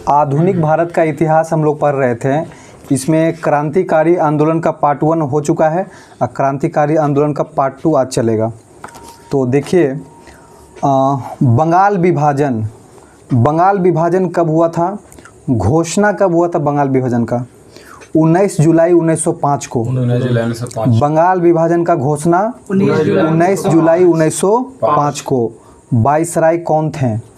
आधुनिक भारत का इतिहास हम लोग पढ़ रहे थे। इसमें क्रांतिकारी आंदोलन का पार्ट 1 हो चुका है और क्रांतिकारी आंदोलन का पार्ट 2 आज चलेगा। तो देखिए, बंगाल विभाजन कब हुआ था, घोषणा कब हुआ था बंगाल विभाजन का? 19 जुलाई 1905 को। बंगाल विभाजन का घोषणा 19 जुलाई 1905 को। वायसराय कौन थे?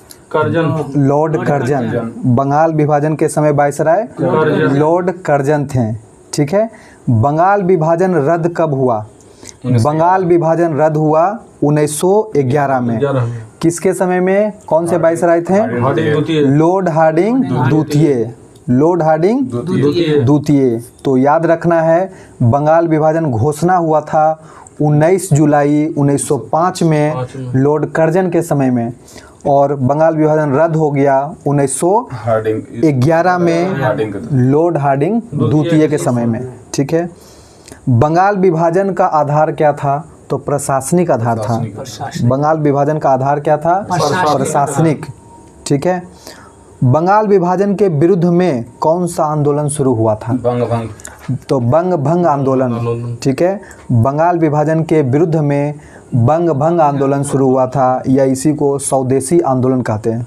Lord Curzon. बंगाल विभाजन के समय वायसराय लॉर्ड कर्जन थे। ठीक है। बंगाल विभाजन रद्द कब हुआ? बंगाल विभाजन रद्द हुआ 1911 में। किसके समय में? कौन से वायसराय थे? लॉर्ड हार्डिंग द्वितीय। लॉर्ड हार्डिंग द्वितीय। तो याद रखना है, बंगाल विभाजन घोषणा हुआ था 19 जुलाई 1905 में लॉर्ड कर्जन के समय में, और बंगाल विभाजन रद्द हो गया 1911 में लॉर्ड हार्डिंग द्वितीय के समय में। ठीक है। बंगाल विभाजन का आधार क्या था? तो प्रशासनिक आधार था। बंगाल विभाजन का आधार क्या था? प्रशासनिक। ठीक है। बंगाल विभाजन के विरुद्ध में कौन सा आंदोलन शुरू हुआ था? तो बंग भंग आंदोलन। ठीक है। बंगाल विभाजन के विरुद्ध में बंग भंग आंदोलन शुरू हुआ था, या इसी को स्वदेशी आंदोलन कहते हैं।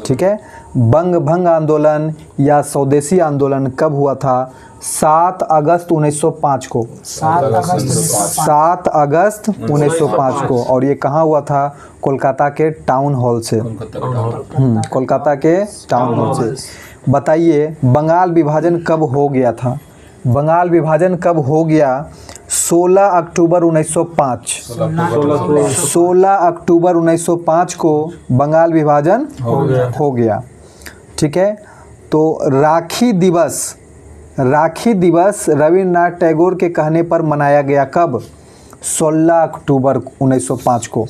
ठीक है। बंग भंग आंदोलन या स्वदेशी आंदोलन कब हुआ था? 7 अगस्त 1905 को। 7 अगस्त 1905 को। और ये कहाँ हुआ था? कोलकाता के टाउन हॉल से। कोलकाता के टाउन हॉल से। बताइए, बंगाल विभाजन कब हो गया था? बंगाल विभाजन कब हो गया? 16 अक्टूबर 1905। 16 अक्टूबर 1905 को बंगाल विभाजन हो गया। ठीक है। तो राखी दिवस रविन्द्रनाथ टैगोर के कहने पर मनाया गया कब? 16 अक्टूबर 1905 को।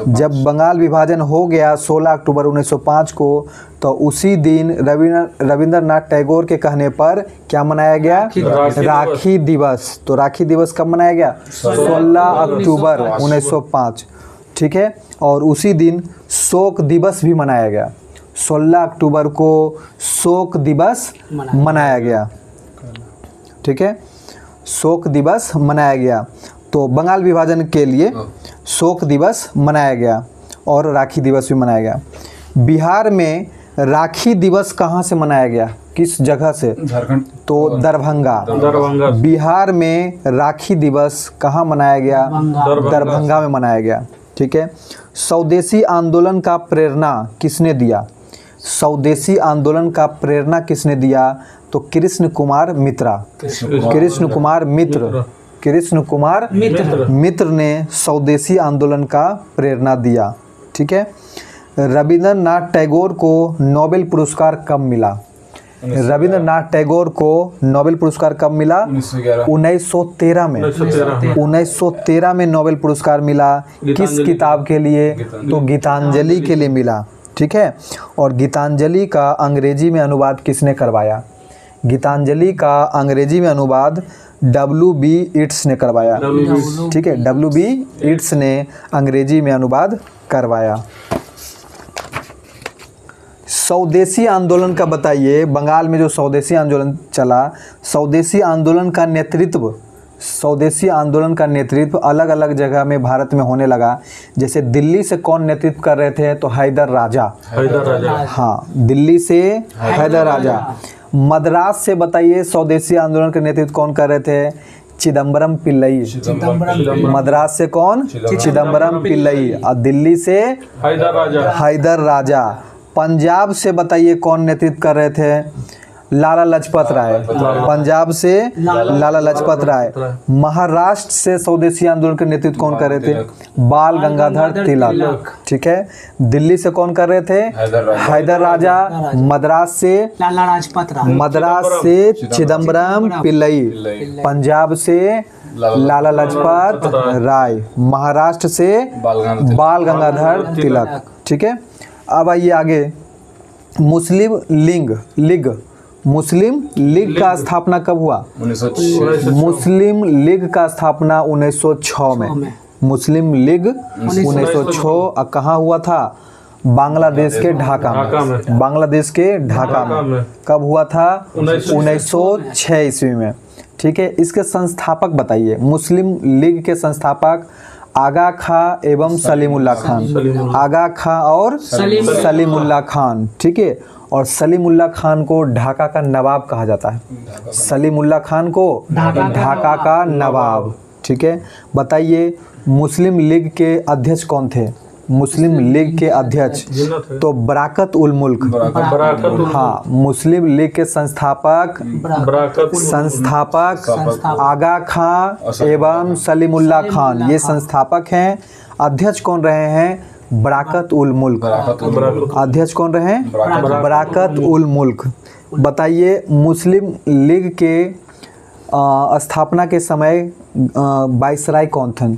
जब बंगाल विभाजन हो गया 16 अक्टूबर 1905 को, तो उसी दिन रविन्द्रनाथ टैगोर के कहने पर क्या मनाया गया? राखी दिवस। तो राखी दिवस कब मनाया गया? 16 अक्टूबर 1905। ठीक है। और उसी दिन शोक दिवस भी मनाया गया। 16 अक्टूबर को शोक दिवस मनाया गया। ठीक है। शोक दिवस मनाया गया। तो बंगाल विभाजन के लिए शोक दिवस मनाया गया और राखी दिवस भी मनाया गया। बिहार में राखी दिवस कहाँ से मनाया गया? किस जगह से? झारखंड। तो दरभंगा। बिहार में राखी दिवस कहाँ मनाया गया? दरभंगा में मनाया गया। ठीक है। स्वदेशी आंदोलन का प्रेरणा किसने दिया? स्वदेशी आंदोलन का प्रेरणा किसने दिया? तो कृष्ण कुमार मित्र ने स्वदेशी आंदोलन का प्रेरणा दिया। ठीक है। रविन्द्रनाथ टैगोर को नोबेल पुरस्कार कब मिला? रविन्द्रनाथ टैगोर को नोबेल पुरस्कार कब मिला? 1913 में। 1913 में नोबेल पुरस्कार मिला। किस किताब के लिए? तो गीतांजलि के लिए मिला। ठीक है। और गीतांजलि का अंग्रेजी में अनुवाद किसने करवाया? गीतांजलि का अंग्रेजी में अनुवाद W.B. ईट्स ने करवाया। ठीक है। W.B. ईट्स ने अंग्रेजी में अनुवाद करवाया। स्वदेशी आंदोलन का बताइए। बंगाल में जो स्वदेशी आंदोलन चला, स्वदेशी आंदोलन का नेतृत्व अलग अलग जगह में भारत में होने लगा। जैसे दिल्ली से कौन नेतृत्व कर रहे थे? तो हैदर राजा। हाँ, दिल्ली से हैदर राजा। मद्रास से बताइए स्वदेशी आंदोलन का नेतृत्व कौन कर रहे थे? चिदम्बरम पिल्लई। मद्रास से कौन? चिदम्बरम पिल्लई। और दिल्ली से हैदर राजा। पंजाब से बताइए कौन नेतृत्व कर रहे थे? लाला लजपत राय। पंजाब से लाला लजपत राय। महाराष्ट्र से स्वदेशी आंदोलन के नेतृत्व कौन कर रहे थे? बाल गंगाधर तिलक। ठीक है। दिल्ली से कौन कर रहे थे? हैदर राजा। मद्रास से चिदम्बरम पिल्लई। पंजाब से लाला लजपत राय। महाराष्ट्र से बाल गंगाधर तिलक। ठीक है। अब आइए आगे। मुस्लिम लीग का स्थापना कब हुआ? 1906। मुस्लिम लीग का स्थापना 1906 में। मुस्लिम लीग 1906 कहाँ हुआ था? बांग्लादेश के ढाका में, बांग्लादेश के ढाका में। कब हुआ था? 1906 ईस्वी में। ठीक है, इसके संस्थापक बताइए। मुस्लिम लीग के संस्थापक आगा खां एवं सलीमुल्लाह खान, आगा खां और सलीमुल्लाह खान। ठीक है, और सलीमुल्लाह खान को ढाका का नवाब कहा जाता है, सलीमुल्लाह खान को ढाका का नवाब। ठीक है, बताइए मुस्लिम लीग के अध्यक्ष कौन थे? मुस्लिम लीग के अध्यक्ष तो बरकत उल मुल्क, हाँ, मुस्लिम लीग के संस्थापक आगा खां एवं सलीमुल्लाह खान, ये संस्थापक हैं। अध्यक्ष कौन रहे हैं? बरकत उल मुल्क। अध्यक्ष कौन रहे हैं? बरकत उल मुल्क। बताइए मुस्लिम लीग के स्थापना के समय वाइसराय कौन थे?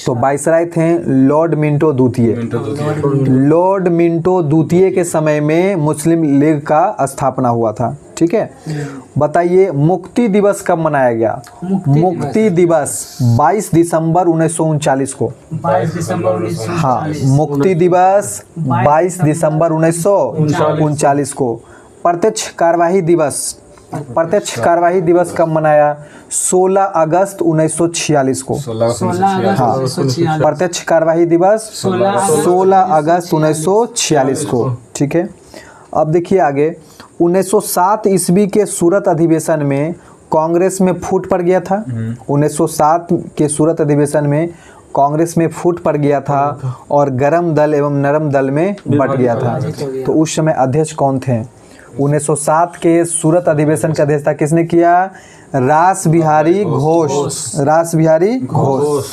तो वाइसराय थे लॉर्ड मिंटो द्वितीय। लॉर्ड मिंटो द्वितीय के समय में मुस्लिम लीग का स्थापना हुआ था। ठीक है, बताइए मुक्ति दिवस कब मनाया गया? मुक्ति दिवस 22 दिसंबर 1939 को। 22 दिसंबर हाँ, मुक्ति दिवस 22 दिसंबर 1939 को। प्रत्यक्ष कार्यवाही दिवस, प्रत्यक्ष कार्यवाही दिवस कब मनाया? 16 अगस्त 1946 को। 16 अगस्त 1946। प्रत्यक्ष कार्यवाही दिवस 16 अगस्त 1946 को। ठीक है, अब देखिए आगे। 1907 ईस्वी के सूरत अधिवेशन में कांग्रेस में फूट पड़ गया था। 1907 के सूरत अधिवेशन में कांग्रेस में फूट पड़ गया था और गरम दल एवं नरम दल में बट गया था। तो उस समय अध्यक्ष कौन थे? 1907 के सूरत अधिवेशन की अध्यक्षता किसने किया? रास बिहारी घोष। रास बिहारी घोष।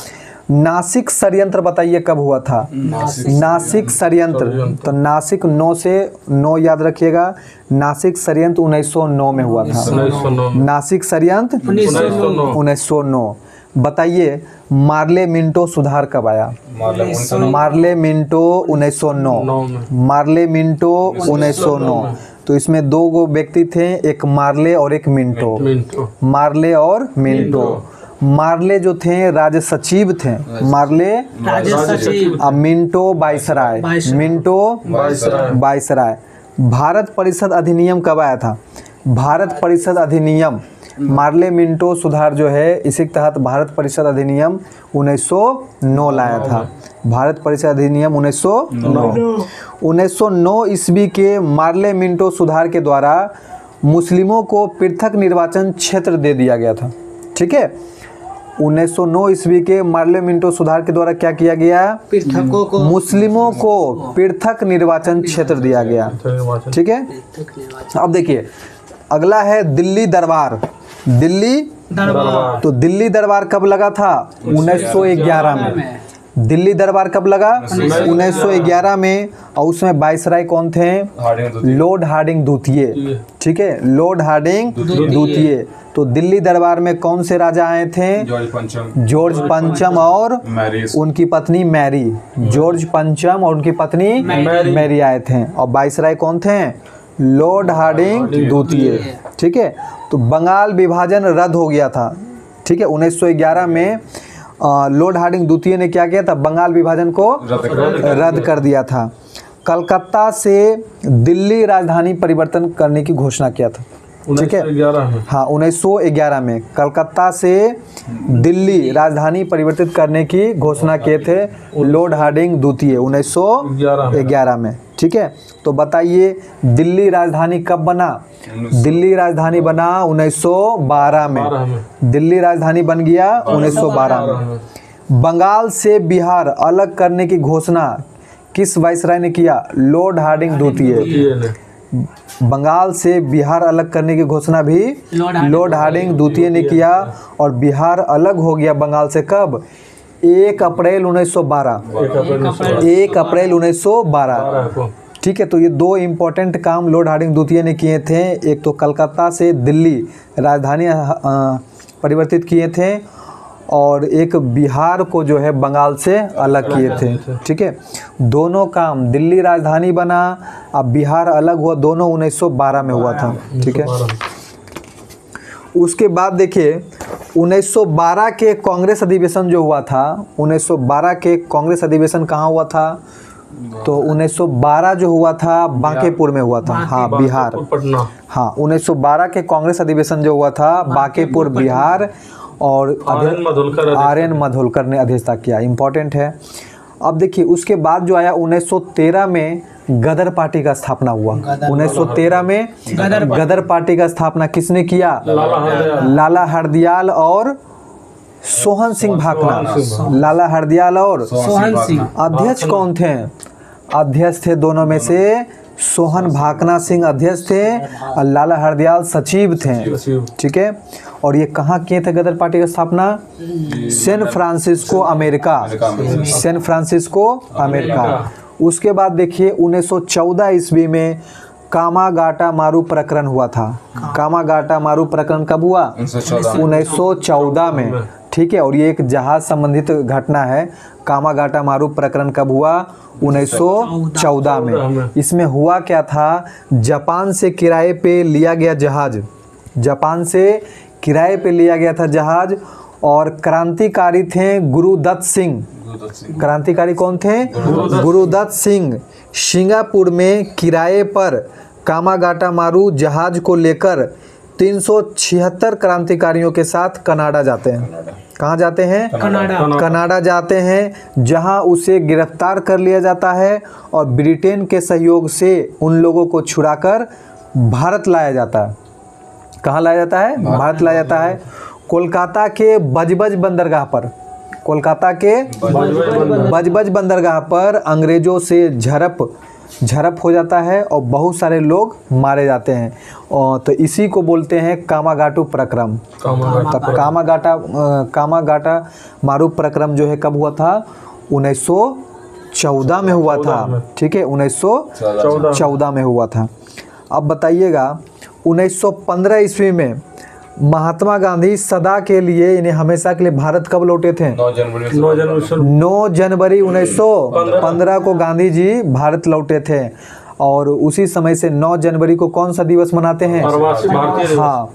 नासिक षड्यंत्र बताइए कब हुआ था? नासिक षड्यंत्र, तो नासिक 9 से 9 याद रखिएगा। नासिक षड्यंत्र 1909 में हुआ था। नासिक षड्यंत्र 1909। बताइए मार्ले मिंटो सुधार कब आया? Morley Minto 1909। Morley Minto 1909। तो इसमें दो गो व्यक्ति थे, एक मार्ले और एक मिंटो। मार्ले और मिंटो। मार्ले जो थे राज्य सचिव थे, मार्ले राज्य सचिव, अब Minto viceroy. Minto viceroy. Bharat परिषद अधिनियम कब आया था? भारत परिषद अधिनियम, मार्ले मिंटो सुधार जो है, इसी के तहत भारत परिषद अधिनियम 1909 लाया था। भारत परिषद अधिनियम 1909। 1909 ईस्वी के मार्ले मिंटो सुधार के द्वारा मुस्लिमों को पृथक निर्वाचन क्षेत्र दे दिया गया था। ठीक है, 1909 ईस्वी के मार्ले मिंटो सुधार के द्वारा क्या किया गया? पृथकों को, मुस्लिमों को पृथक निर्वाचन क्षेत्र दिया गया। ठीक है, अब देखिए अगला है दिल्ली दरबार। दिल्ली दरबार, तो दिल्ली दरबार कब लगा था? 1911 में। दिल्ली दरबार कब लगा? 1911 में। और उसमें वाइसराय कौन थे? लॉर्ड हार्डिंग द्वितीय। ठीक है, लॉर्ड हार्डिंग द्वितीय। तो दिल्ली दरबार में कौन से राजा आए थे? जॉर्ज पंचम और उनकी पत्नी मैरी। जॉर्ज पंचम और उनकी पत्नी मैरी आए थे। और वाइसराय कौन थे? लॉर्ड हार्डिंग द्वितीय। ठीक है, तो बंगाल विभाजन रद्द हो गया था। ठीक है, 1911 में लॉर्ड हार्डिंग द्वितीय ने क्या किया था? बंगाल विभाजन को रद्द कर दिया था। कलकत्ता से दिल्ली राजधानी परिवर्तन करने की घोषणा किया था। ठीक है, हाँ, 1911 में कलकत्ता से दिल्ली राजधानी परिवर्तित करने की घोषणा किए थे लॉर्ड हार्डिंग द्वितीय 1911 में। ठीक है, तो बताइए दिल्ली राजधानी कब बना? दिल्ली राजधानी बना 1912 में। दिल्ली राजधानी बन गया 1912 में। बंगाल से बिहार अलग करने की घोषणा किस वाइसराय ने किया? लॉर्ड हार्डिंग द्वितीय। बंगाल से बिहार अलग करने की घोषणा भी लॉर्ड हार्डिंग द्वितीय ने किया। और बिहार अलग हो गया बंगाल से कब? 1 अप्रैल 1912। 1 अप्रैल 1912। ठीक है, तो ये दो इम्पोर्टेंट काम लॉर्ड हार्डिंग द्वितीय ने किए थे। एक तो कलकत्ता से दिल्ली राजधानी परिवर्तित किए थे और एक बिहार को जो है बंगाल से अलग किए थे। ठीक है, दोनों काम, दिल्ली राजधानी बना अब बिहार अलग हुआ, दोनों 1912 में हुआ था। ठीक है, उसके बाद देखिए 1912 के कांग्रेस अधिवेशन जो हुआ था, 1912 के कांग्रेस अधिवेशन कहाँ हुआ था? तो 1912 जो हुआ था बांकेपुर में हुआ था, हाँ बिहार। पटना। हाँ 1912 के कांग्रेस अधिवेशन जो हुआ था बांकेपुर बिहार, और आर्यन मधोलकर ने अध्यक्षता किया, इम्पोर्टेंट है। अब देखिए उसके बाद जो आया 1913 में गदर पार्टी का स्थापना हुआ। 1913 में गदर पार्टी का स्थापना किसने किया? लाला हरदयाल और सोहन सिंह भाकना। लाला हरदयाल और सोहन सिंह। अध्यक्ष कौन थे? अध्यक्ष थे दोनों में से सोहन भाकना सिंह अध्यक्ष थे और लाला हरदयाल सचिव थे, ठीक है। और ये कहाँ किए थे गदर पार्टी का स्थापना? San Francisco America, San Francisco America. उसके बाद देखिए 1914 ईस्वी में कामागाटा मारू प्रकरण हुआ था। कामागाटा मारू प्रकरण कब हुआ? 1914 में, ठीक है। और ये एक जहाज संबंधित घटना है। कामागाटा मारू प्रकरण कब हुआ? 1914 में। इसमें हुआ क्या था? जापान से किराए पे लिया गया जहाज, जापान से किराए पे लिया गया था जहाज, और क्रांतिकारी थे गुरुदत्त सिंह। क्रांतिकारी कौन थे? गुरुदत्त सिंह सिंगापुर में किराए पर कामागाटा मारू जहाज को लेकर 376 क्रांतिकारियों के साथ कनाडा जाते हैं। कहाँ जाते हैं? कनाडा जाते हैं, जहां उसे गिरफ्तार कर लिया जाता है और ब्रिटेन के सहयोग से उन लोगों को छुड़ाकर भारत लाया जाता है। कहाँ लाया जाता है? भारत लाया जाता है। कोलकाता के बजबज बंदरगाह पर, कोलकाता के बजबज बंदरगाह पर अंग्रेजों से झड़प हो जाता है और बहुत सारे लोग मारे जाते हैं। और तो इसी को बोलते हैं कामागाटू प्रक्रम। कामागाटा मारू प्रक्रम जो है कब हुआ था? 1914 में हुआ था, ठीक है, 1914 में हुआ था। अब बताइएगा 1915 ईस्वी में महात्मा गांधी सदा के लिए, इन्हें हमेशा के लिए भारत कब लौटे थे? 9 जनवरी 1915 को गांधी जी भारत लौटे थे। और उसी समय से 9 जनवरी को कौन सा दिवस मनाते हैं? हाँ,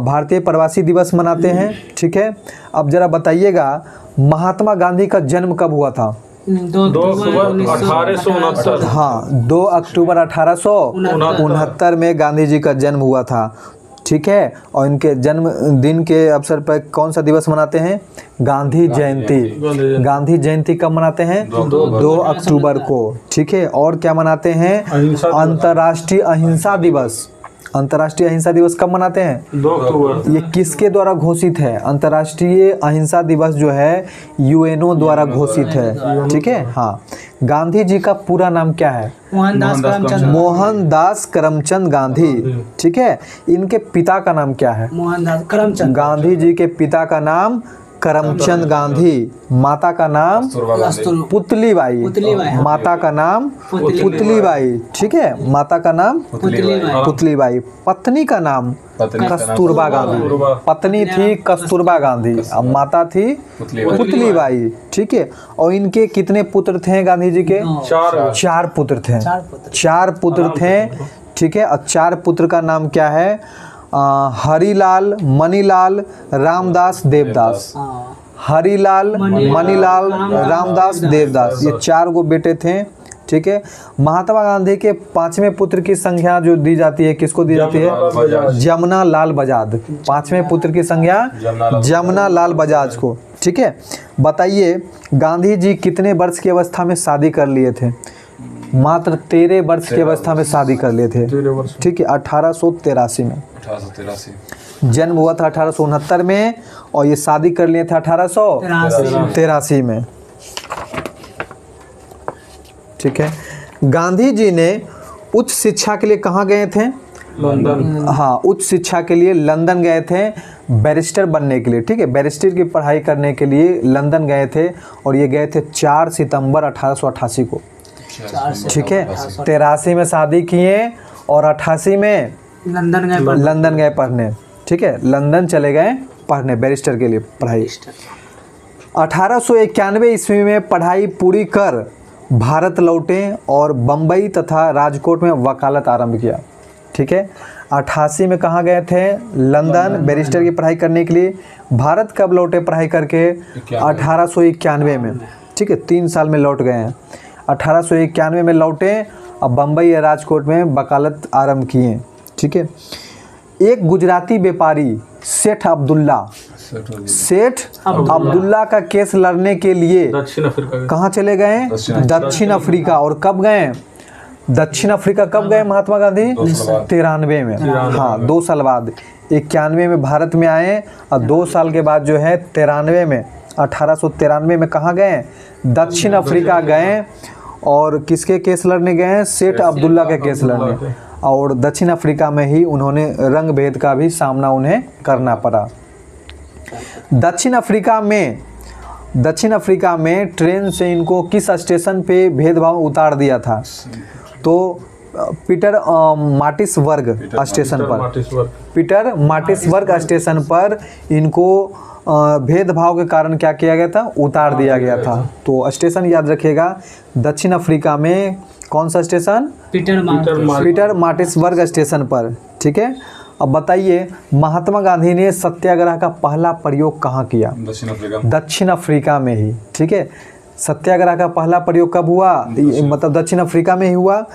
भारतीय प्रवासी दिवस मनाते हैं, ठीक है। अब जरा बताइएगा महात्मा गांधी का जन्म कब हुआ था? 2 अक्टूबर 1869। हाँ, 2 अक्टूबर 1869 में गांधी जी का जन्म हुआ था, ठीक है। और इनके जन्मदिन के अवसर पर कौन सा दिवस मनाते हैं? गांधी जयंती। गांधी जयंती कब मनाते हैं? 2 अक्टूबर को, ठीक है। और क्या मनाते हैं? अंतर्राष्ट्रीय अहिंसा दिवस। अंतर्राष्ट्रीय अहिंसा दिवस कब मनाते हैं? 2 अक्टूबर। ये किसके द्वारा घोषित है? अंतर्राष्ट्रीय अहिंसा दिवस जो है यूएनओ द्वारा घोषित है, ठीक है। हाँ, गांधी जी का पूरा नाम क्या है? मोहनदास करमचंद गांधी, ठीक है। इनके पिता का नाम क्या है? मोहनदास करमचंद। गांधी जी के पिता का नाम करमचंद गांधी, माता का नाम पुतलीबाई, माता का नाम पुतलीबाई, ठीक है, माता का नाम पुतलीबाई। पत्नी का नाम कस्तूरबा गांधी, पत्नी थी कस्तूरबा गांधी, अब माता थी पुतलीबाई, ठीक है। और इनके कितने पुत्र थे गांधी जी के? 4 पुत्र थे, 4 पुत्र थे, ठीक है। और 4 पुत्र का नाम क्या है? हरिलाल, मनीलाल, रामदास, देवदास। हरिलाल, मनीलाल, रामदास, देवदास, ये 4 गो बेटे थे, ठीक है। महात्मा गांधी के 5वें पुत्र की संख्या जो दी जाती है, किसको दी जाती है? जमुना लाल बजाज। 5वें पुत्र की संख्या जमुना लाल बजाज को, ठीक है। बताइए गांधी जी कितने वर्ष की अवस्था में शादी कर लिए थे? मात्र 13 वर्ष की अवस्था में शादी कर लिए थे, ठीक है, 1883 में। 1883 जन्म हुआ था 1869 में, और ये शादी कर लिए थे 1883 में, ठीक है। गांधी जी ने उच्च शिक्षा के लिए कहाँ गए थे? लंदन। हाँ, उच्च शिक्षा के लिए लंदन गए थे, बैरिस्टर बनने के लिए, ठीक है, बैरिस्टर की पढ़ाई करने के लिए लंदन गए थे। और ये गए थे 4 सितंबर 1888 को, ठीक है। 83 में शादी किए और 88 में लंदन गए पढ़ने, ठीक है, लंदन चले गए पढ़ने बैरिस्टर के लिए पढ़ाई। 1891 ईस्वी में पढ़ाई पूरी कर भारत लौटे और बम्बई तथा राजकोट में वकालत आरंभ किया, ठीक है। 88 में कहाँ गए थे? लंदन बैरिस्टर की पढ़ाई करने के लिए। भारत कब लौटे पढ़ाई करके? 1891 में, ठीक है, 3 साल में लौट गए हैं। 1891 में लौटे, अब बम्बई या राजकोट में वकालत आरंभ किए। ठीक है। एक गुजराती व्यापारी सेठ अब्दुल्ला का केस लड़ने के लिए दक्षिण अफ्रीका कहाँ चले गए? दक्षिण अफ्रीका। और कब गए दक्षिण अफ्रीका? कब गए महात्मा गांधी? 93 में। हाँ, 2 साल बाद। 91 में भारत में आए और 2 साल के बाद जो है 93 में 1893 में कहाँ गए? दक्षिण अफ्रीका गए। और किसके केस लड़ने गए? सेठ अब्दुल्ला के केस लड़ने। और दक्षिण अफ्रीका में ही उन्होंने रंग भेद का भी सामना उन्हें करना पड़ा। दक्षिण अफ्रीका में ट्रेन से इनको किस स्टेशन पे भेदभाव उतार दिया था? तो पीटर मार्टिसबर्ग स्टेशन पर इनको भेदभाव के कारण क्या किया गया था? उतार दिया गया था। तो स्टेशन याद रखिएगा, दक्षिण अफ्रीका में कौन सा स्टेशन? पीटर मार्टिसबर्ग स्टेशन पर। ठीक है। अब बताइए, महात्मा गांधी ने सत्याग्रह का पहला प्रयोग कहाँ किया? दक्षिण अफ्रीका में ही। ठीक है। सत्याग्रह का पहला प्रयोग कब हुआ? मतलब दक्षिण अफ्रीका में ही हुआ।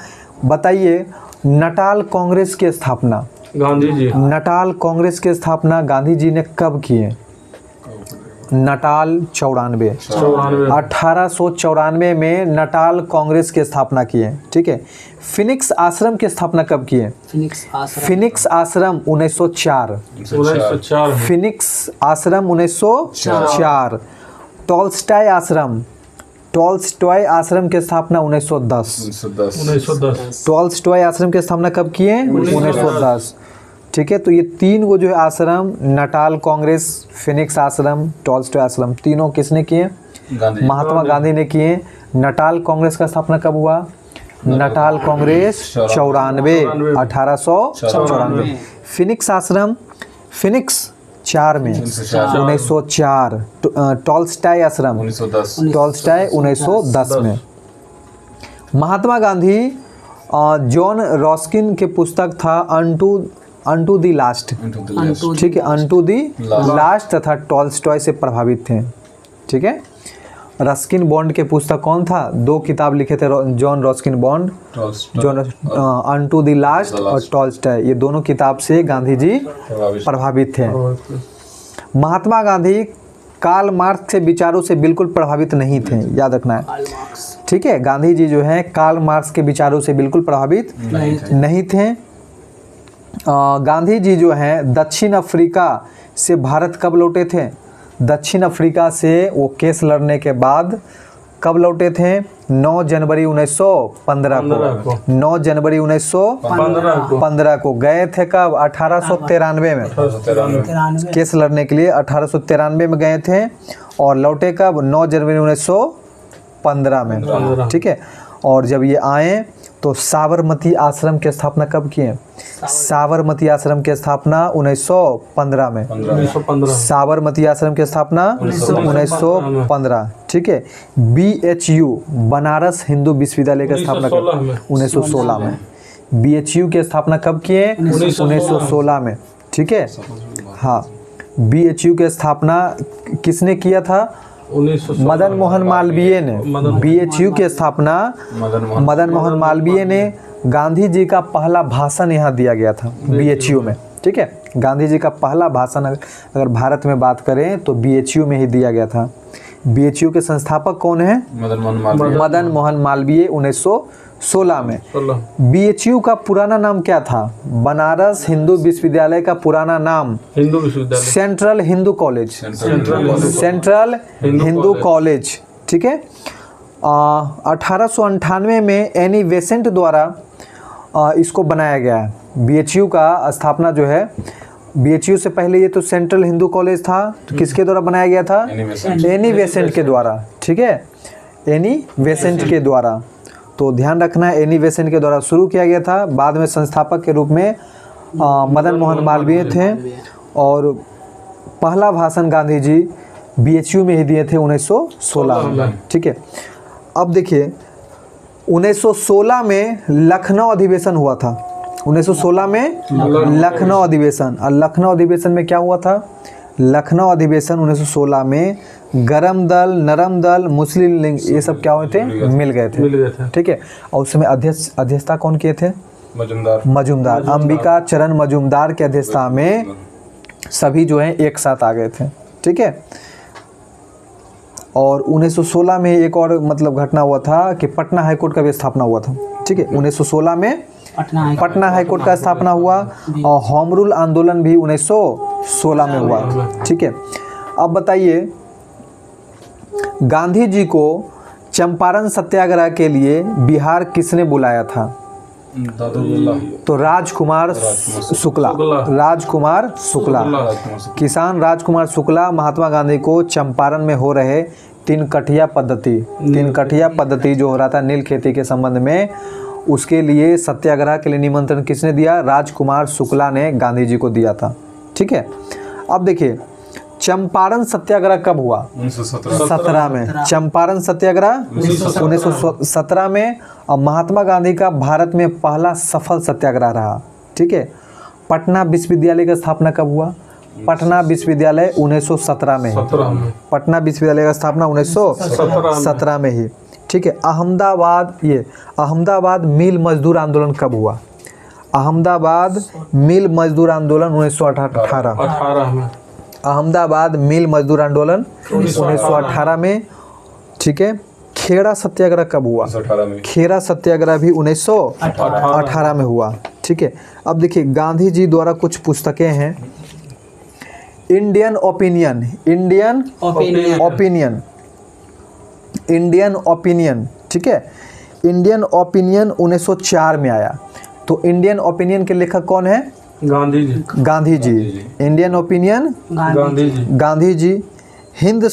बताइए, नटाल कांग्रेस की स्थापना नटाल कांग्रेस की स्थापना गांधी जी ने कब किए? नटाल 1894 में नटाल कांग्रेस की स्थापना किए। ठीक है। फिनिक्स आश्रम की स्थापना कब किए? फिनिक्स आश्रम 1904। फिनिक्स आश्रम 1904। टॉल्स्टॉय आश्रम की स्थापना 1910। टॉल्स्टॉय आश्रम की स्थापना कब किए? 1910। ठीक है। तो ये 3 जो है आश्रम, नटाल कांग्रेस, फिनिक्स आश्रम, टॉल्स्टॉय आश्रम, तीनों किसने किए? महात्मा गांधी ने किए। नटाल कांग्रेस का स्थापना कब हुआ? Natal Congress 1894। फिनिक्स आश्रम 4 में 1904। टॉल्स्टॉय आश्रम 1910 में। महात्मा गांधी जॉन रॉस्किन के पुस्तक था अनटू दी लास्ट। ठीक है। अनटू दी लास्ट तथा टॉल्स्टॉय से प्रभावित थे। ठीक है। रस्किन बॉन्ड के पुस्तक कौन था? 2 किताब लिखे थे जॉन रस्किन बॉन्ड, अनटू दी लास्ट और टॉल्स्टॉय। ये दोनों किताब से गांधी जी प्रभावित थे। महात्मा गांधी कार्ल मार्क्स के विचारों से बिल्कुल प्रभावित नहीं थे, याद रखना है। ठीक है। गांधी जी जो है कार्ल मार्क्स के विचारों से बिल्कुल प्रभावित नहीं थे। गांधी जी जो हैं दक्षिण अफ्रीका से भारत कब लौटे थे? दक्षिण अफ्रीका से वो केस लड़ने के बाद कब लौटे थे? 9 जनवरी 1915 को। 9 जनवरी 1915 को गए थे। कब? 1893 में। केस लड़ने के लिए 1893 में गए थे और लौटे कब? 9 जनवरी 1915 में। ठीक है। और जब ये आए तो साबरमती आश्रम की स्थापना कब किए? साबरमती आश्रम की स्थापना 1915 में। साबरमती आश्रम की स्थापना 1915। ठीक है। BHU बनारस हिंदू विश्वविद्यालय की स्थापना 1916 में। BHU की स्थापना कब किए? 1916 में। ठीक है। हाँ, BHU की स्थापना किसने किया था? मदन मोहन मालवीय ने। BHU की स्थापना मदन मोहन मालवीय ने। गांधी जी का पहला भाषण यहाँ दिया गया था BHU में। ठीक है। गांधी जी का पहला भाषण अगर भारत में बात करें तो BHU में ही दिया गया था। BHU के संस्थापक कौन है? मदन मोहन मालवीय 1916 में। BHU का पुराना नाम क्या था? बनारस हिंदू विश्वविद्यालय का पुराना नाम central Hindu college. Central Hindu college. ठीक है। 1898 में एनी बेसेंट द्वारा इसको बनाया गया है। BHU का स्थापना जो है, BHU से पहले ये तो सेंट्रल हिंदू कॉलेज था, तो किसके द्वारा बनाया गया था? एनी बेसेंट के द्वारा। ठीक है। एनी बेसेंट के द्वारा। तो ध्यान रखना है, एनी बेसेंट के द्वारा शुरू किया गया था। बाद में संस्थापक के रूप में मदन मोहन मालवीय थे और पहला भाषण गांधी जी BHU में ही दिए थे 1916 में। ठीक है। अब देखिए 1916 में लखनऊ अधिवेशन हुआ था। 1916 में लखनऊ अधिवेशन। और लखनऊ अधिवेशन में क्या हुआ था? लखनऊ अधिवेशन 1916 में गरम दल, नरम दल, मुस्लिम लीग ये सब क्या हुए थे, मिल गए थे। ठीक है। और उस समय अध्यक्षता कौन किए थे, मजूमदार अंबिका चरण मजूमदार की अध्यक्षता में सभी जो है एक साथ आ गए थे। ठीक है। और 1916 में एक और मतलब घटना हुआ था कि पटना हाईकोर्ट का भी स्थापना हुआ था। ठीक है। 1916 में पटना हाईकोर्ट का स्थापना हुआ और होम रूल आंदोलन भी 1916 में हुआ। ठीक है। अब बताइए, गांधी जी को चंपारण सत्याग्रह के लिए बिहार किसने बुलाया था, तो राजकुमार शुक्ला। किसान राजकुमार शुक्ला महात्मा गांधी को चंपारण में हो रहे तीन कठिया पद्धति जो हो रहा था नील खेती के संबंध में, उसके लिए सत्याग्रह के लिए निमंत्रण किसने दिया, राजकुमार शुक्ला ने गांधी जी को दिया था। ठीक है। अब देखिए, चंपारण सत्याग्रह कब हुआ, 1917 में। चंपारण सत्याग्रह 1917 में। और महात्मा गांधी का भारत में पहला सफल सत्याग्रह रहा। ठीक है। पटना विश्वविद्यालय की स्थापना कब हुआ, पटना विश्वविद्यालय 1917 में। पटना विश्वविद्यालय का स्थापना 1917 में ही। ठीक है। अहमदाबाद मिल मजदूर आंदोलन कब हुआ, अहमदाबाद मिल मजदूर आंदोलन 1918 में। अहमदाबाद मिल मजदूर आंदोलन 1918 में। ठीक है। खेड़ा सत्याग्रह कब हुआ, खेड़ा सत्याग्रह भी 1918 में हुआ। ठीक है। अब देखिए, गांधी जी द्वारा कुछ पुस्तकें हैं। Indian opinion. ठीक है। इंडियन ओपिनियन 1904 में आया। तो इंडियन ओपिनियन के लेखक कौन है, गांधी जी। Indian opinion Gandhi ji. हिंद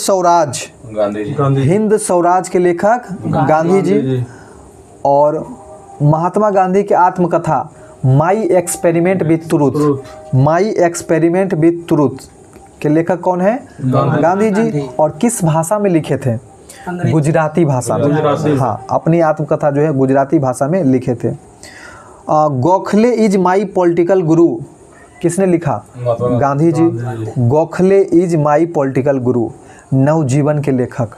स्वराज के लेखक गांधी जी। और महात्मा गांधी की आत्मकथा माई एक्सपेरिमेंट विथ ट्रूथ के लेखक कौन है, गांधी जी। और किस भाषा में लिखे थे, गुजराती भाषा में। हाँ, अपनी आत्मकथा जो है गुजराती भाषा में लिखे थे। गोखले इज माई पॉलिटिकल गुरु किसने लिखा, Gandhi ji. Gokhale is my political गुरु, नवजीवन के लेखक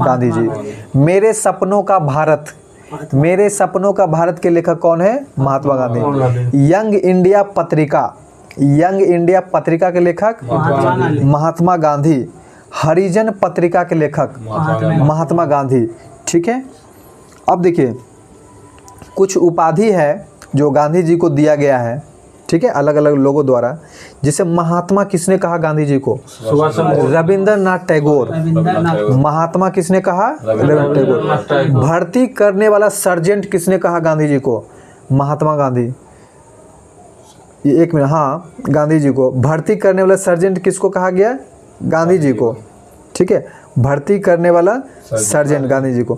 गांधी जी। मेरे सपनों का भारत के लेखक कौन है, महात्मा गांधी। यंग इंडिया पत्रिका के लेखक महात्मा गांधी। हरिजन पत्रिका के लेखक महात्मा गांधी। ठीक है। अब देखिए, कुछ उपाधि है जो गांधी जी को दिया गया है। ठीक है, अलग अलग लोगों द्वारा। जिसे महात्मा किसने कहा गांधी जी को, रविंद्रनाथ टैगोर। महात्मा किसने कहा, रविंद्रनाथ टैगोर। भर्ती करने वाला सर्जेंट किसने कहा गांधी जी को, महात्मा गांधी। ये एक मिनट, हाँ, गांधी जी को। भर्ती करने वाला सर्जेंट किसको कहा गया, गांधी जी को। ठीक है। भर्ती करने वाला सर्जेंट गांधी जी को।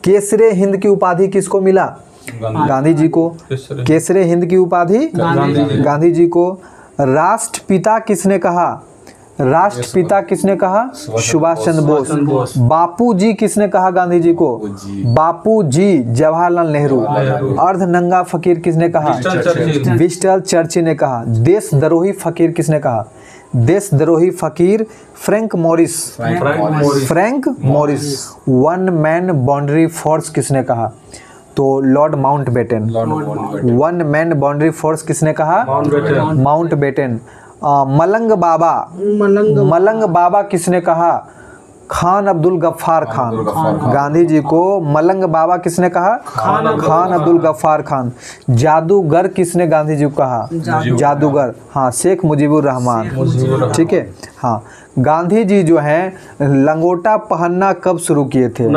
केसरे हिंद की उपाधि किसको मिला, गांधी जी को। केसरे हिंद की उपाधि गांधी जी को। राष्ट्रपिता किसने कहा, सुभाष चंद्र बोस। बापू जी किसने कहा गांधी जी को, बापू जी जवाहरलाल नेहरू। अर्धनंगा फकीर किसने कहा, विस्टल चर्चिल ने कहा। देशद्रोही फकीर किसने कहा, देशद्रोही फकीर Frank Morris. One man boundary force किसने कहा, तो Lord Mountbatten. One man boundary force किसने कहा, माउंटबेटन। मलंग बाबा किसने कहा, खान अब्दुल गफ्फार खान। गांधी जी को मलंग बाबा किसने कहा, खान अब्दुल गफ्फार खान। जादूगर किसने गांधी जी को कहा, जादूगर, हाँ, शेख मुजीबुर रहमान। ठीक है। हाँ, गांधी जी जो है लंगोटा पहनना कब शुरू किए थे,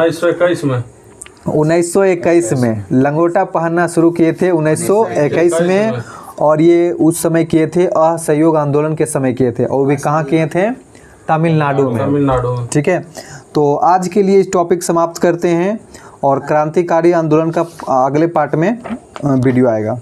1921 में। लंगोटा पहनना शुरू किए थे 1921 में। और ये उस समय किए थे, असहयोग आंदोलन के समय किए थे। और वो भी कहाँ किए थे, तमिलनाडु में। ठीक है। तो आज के लिए इस टॉपिक समाप्त करते हैं और क्रांतिकारी आंदोलन का अगले पार्ट में वीडियो आएगा।